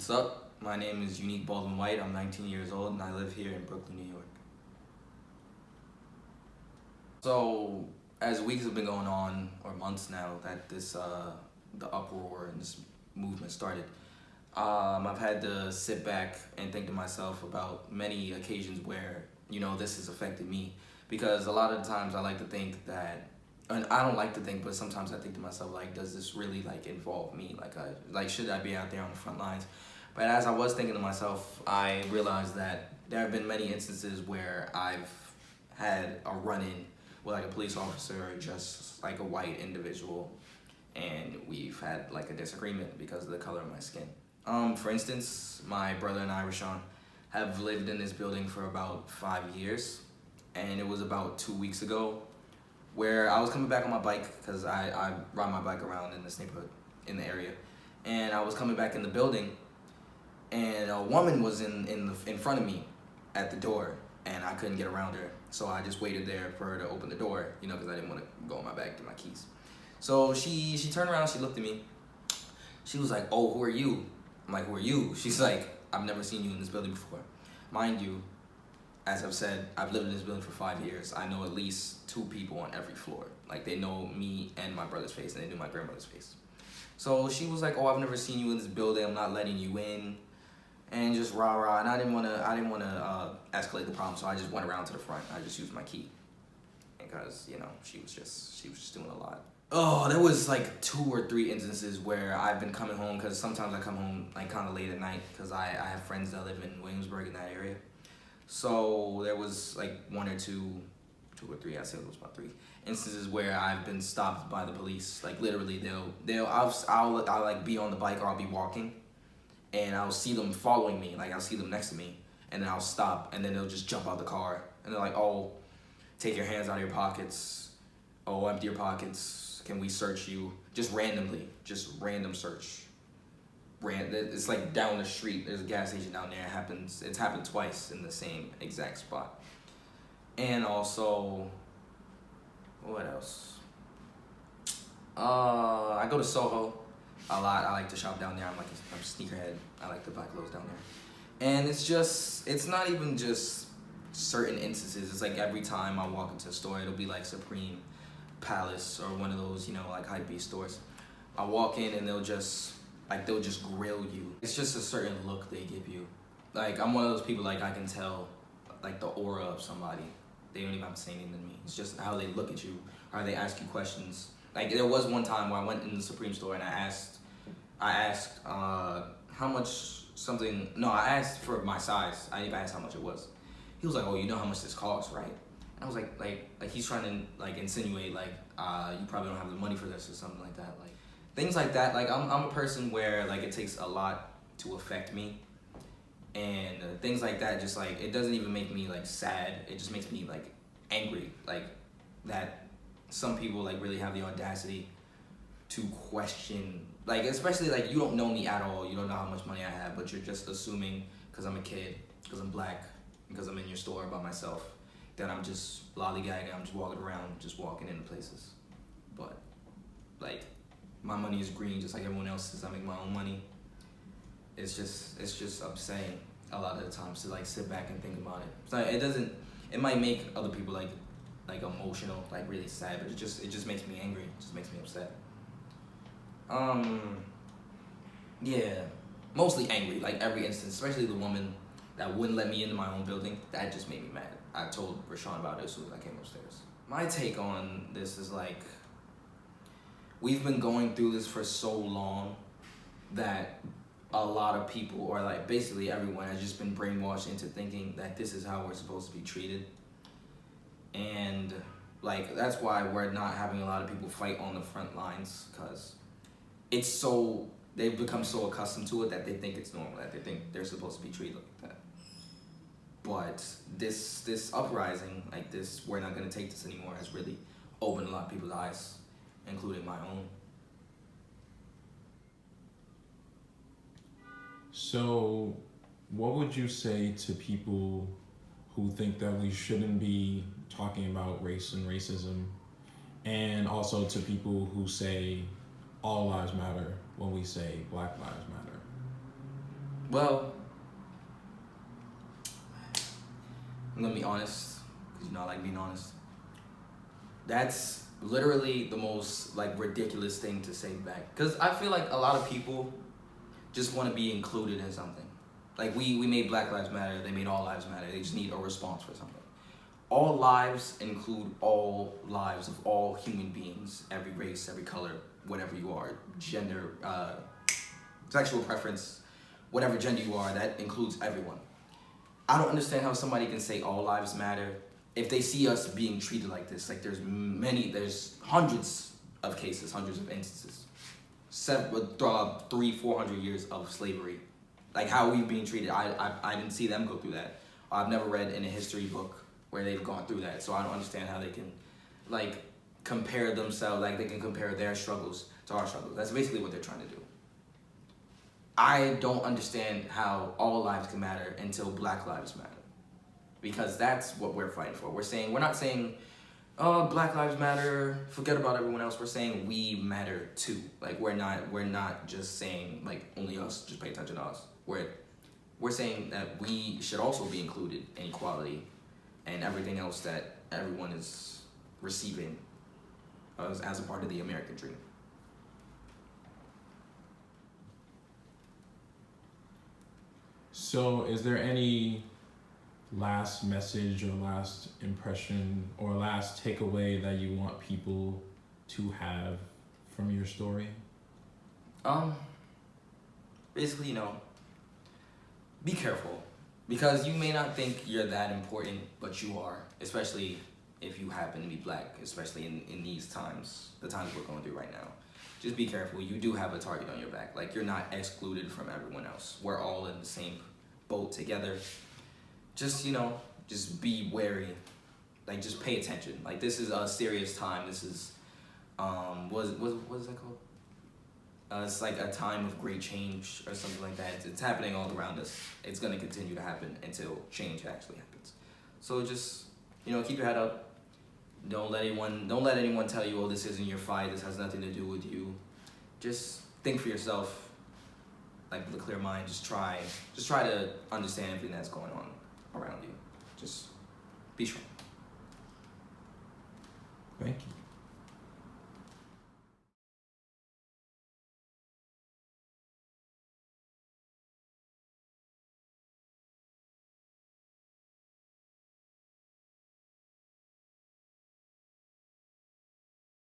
What's up? My name is Unique Baldwin White. I'm 19 years old and I live here in Brooklyn, New York. So, as weeks have been going on, or months now, that the uproar and this movement started, I've had to sit back and think to myself about many occasions where, this has affected me. Because a lot of the times I like to think that, and I don't like to think, but sometimes I think to myself, like, does this really, involve me? Should I be out there on the front lines? But as I was thinking to myself, I realized that there have been many instances where I've had a run-in with, a police officer or just, a white individual, and we've had, a disagreement because of the color of my skin. For instance, my brother and I, Rashawn, have lived in this building for about 5 years, and it was about 2 weeks ago where I was coming back on my bike because I ride my bike around in this neighborhood, in the area, and I was coming back in the building, and a woman was in front of me at the door, and I couldn't get around her, so I just waited there for her to open the door, because I didn't want to go in my bag to get my keys. So she turned around, she looked at me, she was like, "Oh, who are you?" I'm like, "Who are you?" She's like, "I've never seen you in this building before." Mind you, as I've said, I've lived in this building for 5 years. I know at least 2 people on every floor. They know me and my brother's face, and they knew my grandmother's face. So she was like, "Oh, I've never seen you in this building. I'm not letting you in," and just rah rah. And I didn't want to escalate the problem, so I just went around to the front. I just used my key because she was just doing a lot. Oh, there was 2 or 3 instances where I've been coming home, because sometimes I come home kind of late at night because I have friends that live in Williamsburg, in that area. So there was 1 or 2 or 3, I said it was about 3 instances where I've been stopped by the police. Literally, I'll be on the bike, or I'll be walking, and I'll see them following me. I'll see them next to me, and then I'll stop, and then they'll just jump out the car, and they're like, "Oh, take your hands out of your pockets. Oh, empty your pockets. Can we search you?" Just randomly, just random search. It's down the street. There's a gas station down there. It's happened twice in the same exact spot. And also, what else? I go to Soho a lot. I like to shop down there. I'm a sneakerhead. I like to buy clothes down there. And it's not even just certain instances. It's every time I walk into a store, it'll be Supreme, Palace, or one of those, hypebeast stores. I walk in and they'll just grill you. It's just a certain look they give you. I'm one of those people, I can tell, the aura of somebody. They don't even have to say anything to me. It's just how they look at you, how they ask you questions. There was one time where I went in the Supreme store and I asked how much something, no, I asked for my size. I didn't even ask how much it was. He was like, "Oh, you know how much this costs, right?" And I was like he's trying to insinuate you probably don't have the money for this or something like that. Things like that. I'm a person where it takes a lot to affect me, and things like that just it doesn't even make me sad. It just makes me angry, that some people really have the audacity to question, especially you don't know me at all. You don't know how much money I have, but you're just assuming because I'm a kid, because I'm black, because I'm in your store by myself, that I'm just lollygagging. I'm just walking around, just walking into places. But my money is green just like everyone else's. I make my own money. It's just upsetting a lot of the times to sit back and think about it. It might make other people emotional, really sad, but it just makes me angry. It just makes me upset. Yeah, mostly angry. Every instance, especially the woman that wouldn't let me into my own building, that just made me mad. I told Rashawn about it as soon as I came upstairs. My take on this is we've been going through this for so long that a lot of people, or basically everyone, has just been brainwashed into thinking that this is how we're supposed to be treated. And that's why we're not having a lot of people fight on the front lines, because they've become so accustomed to it that they think it's normal, that they think they're supposed to be treated like that. But this uprising, we're not gonna take this anymore, has really opened a lot of people's eyes, including my own. So, what would you say to people who think that we shouldn't be talking about race and racism, and also to people who say all lives matter when we say Black Lives Matter? Well, I'm gonna be honest, because I like being honest. That's literally the most like ridiculous thing to say back. Because I feel like a lot of people just want to be included in something. Like we made Black Lives Matter, they made All Lives Matter. They just need a response for something. All lives include all lives of all human beings, every race, every color, whatever you are, gender, sexual preference, whatever gender you are, that includes everyone. I don't understand how somebody can say all lives matter if they see us being treated like this. Like there's hundreds of cases, hundreds of instances, 400 years of slavery. Like how are we being treated? I didn't see them go through that. I've never read in a history book where they've gone through that. So I don't understand how they can like compare themselves, like they can compare their struggles to our struggles. That's basically what they're trying to do. I don't understand how all lives can matter until Black Lives Matter. Because that's what we're fighting for. We're not saying, oh, Black Lives Matter, forget about everyone else. We're saying we matter too. Like we're not just saying like only us, just pay attention to us. We're saying that we should also be included in equality and everything else that everyone is receiving as a part of the American dream. So, is there any last message or last impression or last takeaway that you want people to have from your story? Basically, be careful. Because you may not think you're that important, but you are. Especially if you happen to be Black, especially in these times, the times we're going through right now. Just be careful. You do have a target on your back. Like, you're not excluded from everyone else. We're all in the same boat together. Just, just be wary. Like, just pay attention. Like, this is a serious time. This is, what is that called? It's like a time of great change or something like that. It's happening all around us. It's going to continue to happen until change actually happens. So just, keep your head up. Don't let anyone tell you, oh, this isn't your fight. This has nothing to do with you. Just think for yourself. Like with a clear mind, just try to understand everything that's going on around you. Just be strong. Thank you.